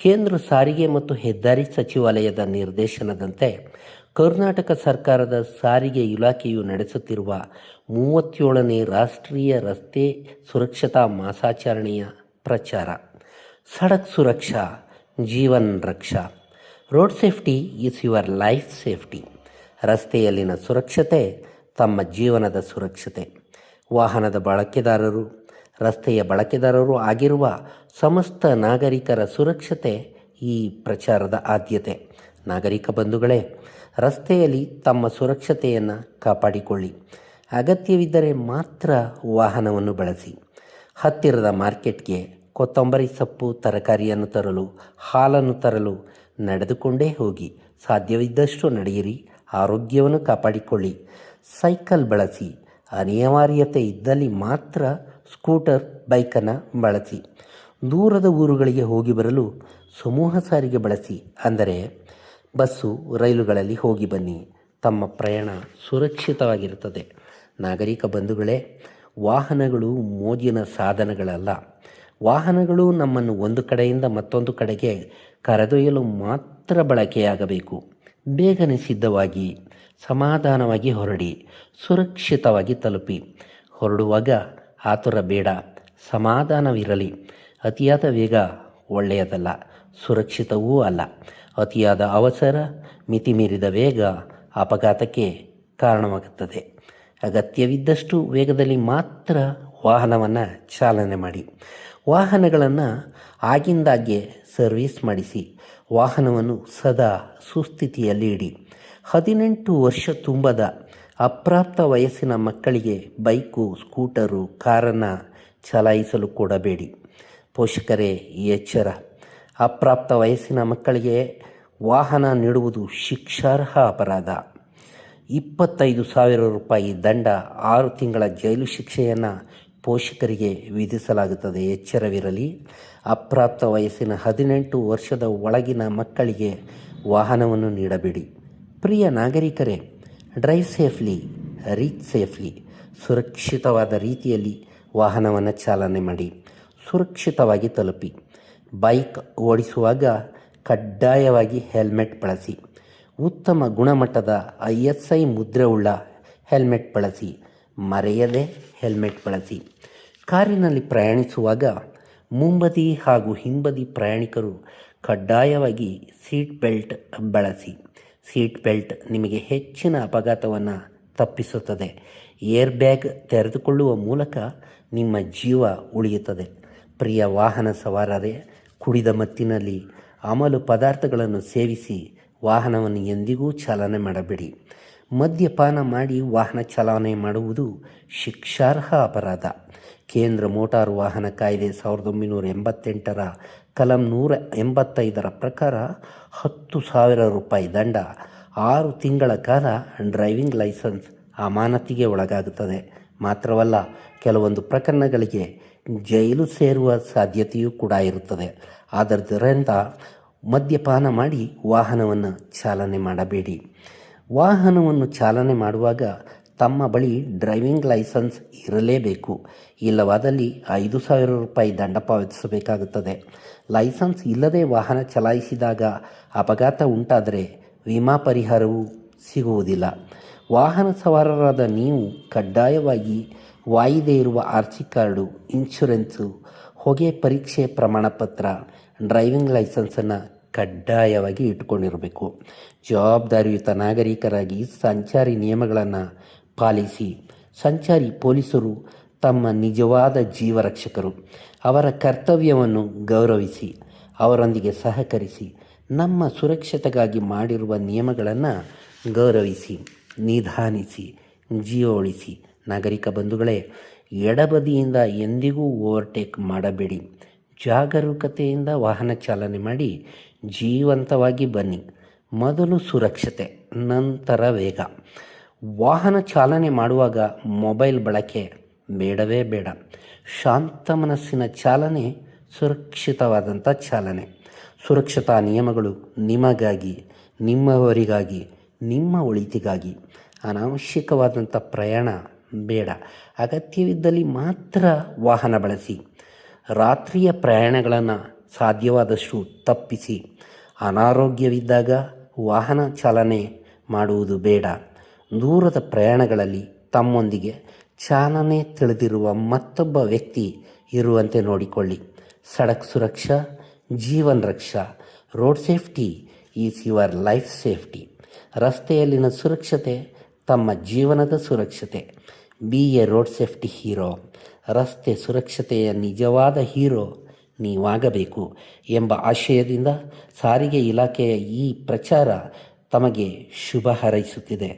ಕೇಂದ್ರ ಸಾರಿಗೆ ಮತ್ತು ಹೆದ್ದಾರಿ ಸಚಿವಾಲಯದ ನಿರ್ದೇಶನದಂತೆ ಕರ್ನಾಟಕ ಸರ್ಕಾರದ ಸಾರಿಗೆ ಇಲಾಖೆಯು ನಡೆಸುತ್ತಿರುವ 37ನೇ ರಾಷ್ಟ್ರೀಯ ರಸ್ತೆ ಸುರಕ್ಷತಾ ಮಾಸಾಚರಣೆಯ ಪ್ರಚಾರ. ಸಡಕ್ ಸುರಕ್ಷಾ ಜೀವನ್ ರಕ್ಷಾ. Road safety is your life safety. ರಸ್ತೆಯಲ್ಲಿನ ಸುರಕ್ಷತೆ ತಮ್ಮ ಜೀವನದ ಸುರಕ್ಷತೆ. ವಾಹನದ ಬಳಕೆದಾರರು, ರಸ್ತೆಯ ಬಳಕೆದಾರರು ಆಗಿರುವ ಸಮಸ್ತ ನಾಗರಿಕರ ಸುರಕ್ಷತೆ ಈ ಪ್ರಚಾರದ ಆದ್ಯತೆ. ನಾಗರಿಕ ಬಂಧುಗಳೇ, ರಸ್ತೆಯಲ್ಲಿ ತಮ್ಮ ಸುರಕ್ಷತೆಯನ್ನು ಕಾಪಾಡಿಕೊಳ್ಳಿ. ಅಗತ್ಯವಿದ್ದರೆ ಮಾತ್ರ ವಾಹನವನ್ನು ಬಳಸಿ. ಹತ್ತಿರದ ಮಾರ್ಕೆಟ್ಗೆ ಕೊತ್ತಂಬರಿ ಸೊಪ್ಪು ತರಕಾರಿಯನ್ನು ತರಲು, ಹಾಲನ್ನು ತರಲು ನಡೆದುಕೊಂಡೇ ಹೋಗಿ. ಸಾಧ್ಯವಿದ್ದಷ್ಟು ನಡೆಯಿರಿ, ಆರೋಗ್ಯವನ್ನು ಕಾಪಾಡಿಕೊಳ್ಳಿ. ಸೈಕಲ್ ಬಳಸಿ. ಅನಿವಾರ್ಯತೆ ಇದ್ದಲ್ಲಿ ಮಾತ್ರ ಸ್ಕೂಟರ್, ಬೈಕನ್ನು ಬಳಸಿ. ದೂರದ ಊರುಗಳಿಗೆ ಹೋಗಿ ಬರಲು ಸಮೂಹ ಸಾರಿಗೆ ಬಳಸಿ, ಅಂದರೆ ಬಸ್ಸು, ರೈಲುಗಳಲ್ಲಿ ಹೋಗಿ ಬನ್ನಿ. ತಮ್ಮ ಪ್ರಯಾಣ ಸುರಕ್ಷಿತವಾಗಿರುತ್ತದೆ. ನಾಗರಿಕ ಬಂಧುಗಳೇ, ವಾಹನಗಳು ಮೋಜಿನ ಸಾಧನಗಳಲ್ಲ. ವಾಹನಗಳು ನಮ್ಮನ್ನು ಒಂದು ಕಡೆಯಿಂದ ಮತ್ತೊಂದು ಕಡೆಗೆ ಕರೆದೊಯ್ಯಲು ಮಾತ್ರ ಬಳಕೆಯಾಗಬೇಕು. ಬೇಗನೆ ಸಿದ್ಧವಾಗಿ, ಸಮಾಧಾನವಾಗಿ ಹೊರಡಿ, ಸುರಕ್ಷಿತವಾಗಿ ತಲುಪಿ. ಹೊರಡುವಾಗ ಆತುರ ಬೇಡ, ಸಮಾಧಾನವಿರಲಿ. ಅತಿಯಾದ ವೇಗ ಒಳ್ಳೆಯದಲ್ಲ, ಸುರಕ್ಷಿತವೂ ಅಲ್ಲ. ಅತಿಯಾದ ಅವಸರ, ಮಿತಿಮೀರಿದ ವೇಗ ಅಪಘಾತಕ್ಕೆ ಕಾರಣವಾಗುತ್ತದೆ. ಅಗತ್ಯವಿದ್ದಷ್ಟು ವೇಗದಲ್ಲಿ ಮಾತ್ರ ವಾಹನವನ್ನು ಚಾಲನೆ ಮಾಡಿ. ವಾಹನಗಳನ್ನು ಆಗಿಂದಾಗ್ಗೆ ಸರ್ವಿಸ್ ಮಾಡಿಸಿ. ವಾಹನವನ್ನು ಸದಾ ಸುಸ್ಥಿತಿಯಲ್ಲಿ ಇಡಿ. 18 ವರ್ಷ ತುಂಬದ ಅಪ್ರಾಪ್ತ ವಯಸ್ಸಿನ ಮಕ್ಕಳಿಗೆ ಬೈಕು, ಸ್ಕೂಟರು, ಕಾರನ್ನು ಚಲಾಯಿಸಲು ಕೊಡಬೇಡಿ. ಪೋಷಕರೇ ಎಚ್ಚರ. ಅಪ್ರಾಪ್ತ ವಯಸ್ಸಿನ ಮಕ್ಕಳಿಗೆ ವಾಹನ ನೀಡುವುದು ಶಿಕ್ಷಾರ್ಹ ಅಪರಾಧ. 25,000 ರೂಪಾಯಿ ದಂಡ, 6 ತಿಂಗಳ ಜೈಲು ಶಿಕ್ಷೆಯನ್ನು ಪೋಷಕರಿಗೆ ವಿಧಿಸಲಾಗುತ್ತದೆ. ಎಚ್ಚರವಿರಲಿ. ಅಪ್ರಾಪ್ತ ವಯಸ್ಸಿನ 18 ವರ್ಷದ ಒಳಗಿನ ಮಕ್ಕಳಿಗೆ ವಾಹನವನ್ನು ನೀಡಬೇಡಿ. ಪ್ರಿಯ ನಾಗರಿಕರೇ, ಡ್ರೈವ್ ಸೇಫ್ಲಿ, ರೀಚ್ ಸೇಫ್ಲಿ. ಸುರಕ್ಷಿತವಾದ ರೀತಿಯಲ್ಲಿ ವಾಹನವನ್ನು ಚಾಲನೆ ಮಾಡಿ, ಸುರಕ್ಷಿತವಾಗಿ ತಲುಪಿ. ಬೈಕ್ ಓಡಿಸುವಾಗ ಕಡ್ಡಾಯವಾಗಿ ಹೆಲ್ಮೆಟ್ ಬಳಸಿ. ಉತ್ತಮ ಗುಣಮಟ್ಟದ ISI ಮುದ್ರೆಯುಳ್ಳ ಹೆಲ್ಮೆಟ್ ಬಳಸಿ. ಮರೆಯದೆ ಹೆಲ್ಮೆಟ್ ಬಳಸಿ. ಕಾರಿನಲ್ಲಿ ಪ್ರಯಾಣಿಸುವಾಗ ಮುಂಬದಿ ಹಾಗೂ ಹಿಂಬದಿ ಪ್ರಯಾಣಿಕರು ಕಡ್ಡಾಯವಾಗಿ ಸೀಟ್ ಬೆಲ್ಟ್ ಬಳಸಿ. ಸೀಟ್ ಬೆಲ್ಟ್ ನಿಮಗೆ ಹೆಚ್ಚಿನ ಅಪಘಾತವನ್ನು ತಪ್ಪಿಸುತ್ತದೆ. ಏರ್ ಬ್ಯಾಗ್ ತೆರೆದುಕೊಳ್ಳುವ ಮೂಲಕ ನಿಮ್ಮ ಜೀವ ಉಳಿಯುತ್ತದೆ. ಪ್ರಿಯ ವಾಹನ ಸವಾರರೇ, ಕುಡಿದ ಮತ್ತಿನಲ್ಲಿ ಅಮಲು ಪದಾರ್ಥಗಳನ್ನು ಸೇವಿಸಿ ವಾಹನವನ್ನು ಎಂದಿಗೂ ಚಾಲನೆ ಮಾಡಬೇಡಿ. ಮದ್ಯಪಾನ ಮಾಡಿ ವಾಹನ ಚಾಲನೆ ಮಾಡುವುದು ಶಿಕ್ಷಾರ್ಹ ಅಪರಾಧ. ಕೇಂದ್ರ ಮೋಟಾರು ವಾಹನ ಕಾಯ್ದೆ 1988ರ ಕಲಂ 185ರ ಪ್ರಕಾರ 10,000 ರೂಪಾಯಿ ದಂಡ, 6 ತಿಂಗಳ ಕಾಲ ಡ್ರೈವಿಂಗ್ ಲೈಸೆನ್ಸ್ ಅಮಾನತಿಗೆ ಒಳಗಾಗುತ್ತದೆ. ಮಾತ್ರವಲ್ಲ, ಕೆಲವೊಂದು ಪ್ರಕರಣಗಳಿಗೆ ಜೈಲು ಸೇರುವ ಸಾಧ್ಯತೆಯೂ ಕೂಡ ಇರುತ್ತದೆ. ಆದ್ದರಿಂದ ಮದ್ಯಪಾನ ಮಾಡಿ ವಾಹನವನ್ನು ಚಾಲನೆ ಮಾಡಬೇಡಿ. ವಾಹನವನ್ನು ಚಾಲನೆ ಮಾಡುವಾಗ ತಮ್ಮ ಬಳಿ ಡ್ರೈವಿಂಗ್ ಲೈಸೆನ್ಸ್ ಇರಲೇಬೇಕು. ಇಲ್ಲವಾದಲ್ಲಿ 5,000 ರೂಪಾಯಿ ದಂಡ ಪಾವತಿಸಬೇಕಾಗುತ್ತದೆ. ಲೈಸೆನ್ಸ್ ಇಲ್ಲದೆ ವಾಹನ ಚಲಾಯಿಸಿದಾಗ ಅಪಘಾತ ಉಂಟಾದರೆ ವಿಮಾ ಪರಿಹಾರವೂ ಸಿಗುವುದಿಲ್ಲ. ವಾಹನ ಸವಾರರಾದ ನೀವು ಕಡ್ಡಾಯವಾಗಿ ವಾಯಿದೆ ಇರುವ RC ಕಾರ್ಡು, ಇನ್ಶೂರೆನ್ಸು, ಹೊಗೆ ಪರೀಕ್ಷೆ ಪ್ರಮಾಣಪತ್ರ, ಡ್ರೈವಿಂಗ್ ಲೈಸೆನ್ಸನ್ನು ಕಡ್ಡಾಯವಾಗಿ ಇಟ್ಟುಕೊಂಡಿರಬೇಕು. ಜವಾಬ್ದಾರಿಯುತ ನಾಗರಿಕರಾಗಿ ಸಂಚಾರಿ ನಿಯಮಗಳನ್ನು ಪಾಲಿಸಿ. ಸಂಚಾರಿ ಪೊಲೀಸರು ತಮ್ಮ ನಿಜವಾದ ಜೀವರಕ್ಷಕರು. ಅವರ ಕರ್ತವ್ಯವನ್ನು ಗೌರವಿಸಿ, ಅವರೊಂದಿಗೆ ಸಹಕರಿಸಿ. ನಮ್ಮ ಸುರಕ್ಷತೆಗಾಗಿ ಮಾಡಿರುವ ನಿಯಮಗಳನ್ನು ಗೌರವಿಸಿ, ನಿಧಾನಿಸಿ, ಜೀವ ಉಳಿಸಿ. ನಾಗರಿಕ ಬಂಧುಗಳೇ, ಎಡಬದಿಯಿಂದ ಎಂದಿಗೂ ಓವರ್ಟೇಕ್ ಮಾಡಬೇಡಿ. ಜಾಗರೂಕತೆಯಿಂದ ವಾಹನ ಚಾಲನೆ ಮಾಡಿ ಜೀವಂತವಾಗಿ ಬನ್ನಿ. ಮೊದಲು ಸುರಕ್ಷತೆ, ನಂತರ ವೇಗ. ವಾಹನ ಚಾಲನೆ ಮಾಡುವಾಗ ಮೊಬೈಲ್ ಬಳಕೆ ಬೇಡವೇ ಬೇಡ. ಶಾಂತ ಮನಸ್ಸಿನ ಚಾಲನೆ ಸುರಕ್ಷಿತವಾದಂಥ ಚಾಲನೆ. ಸುರಕ್ಷತಾ ನಿಯಮಗಳು ನಿಮಗಾಗಿ, ನಿಮ್ಮವರಿಗಾಗಿ, ನಿಮ್ಮ ಒಳಿತಿಗಾಗಿ. ಅನಾವಶ್ಯಕವಾದಂಥ ಪ್ರಯಾಣ ಬೇಡ. ಅಗತ್ಯವಿದ್ದಲ್ಲಿ ಮಾತ್ರ ವಾಹನ ಬಳಸಿ. ರಾತ್ರಿಯ ಪ್ರಯಾಣಗಳನ್ನು ಸಾಧ್ಯವಾದಷ್ಟು ತಪ್ಪಿಸಿ. ಅನಾರೋಗ್ಯವಿದ್ದಾಗ ವಾಹನ ಚಾಲನೆ ಮಾಡುವುದು ಬೇಡ. ದೂರದ ಪ್ರಯಾಣಗಳಲ್ಲಿ ತಮ್ಮೊಂದಿಗೆ ಚಾಲನೆ ತಿಳಿದಿರುವ ಮತ್ತೊಬ್ಬ ವ್ಯಕ್ತಿ ಇರುವಂತೆ ನೋಡಿಕೊಳ್ಳಿ. ಸಡಕ್ ಸುರಕ್ಷಾ ಜೀವನ್ ರಕ್ಷಾ. Road safety is your life safety. ರಸ್ತೆಯಲ್ಲಿನ ಸುರಕ್ಷತೆ ತಮ್ಮ ಜೀವನದ ಸುರಕ್ಷತೆ. Be a road safety hero. ರಸ್ತೆ ಸುರಕ್ಷತೆಯ ನಿಜವಾದ ಹೀರೋ ನೀವಾಗಬೇಕು ಎಂಬ ಆಶಯದಿಂದ ಸಾರಿಗೆ ಇಲಾಖೆಯ ಈ ಪ್ರಚಾರ ತಮಗೆ ಶುಭ ಹಾರೈಸುತ್ತಿದೆ.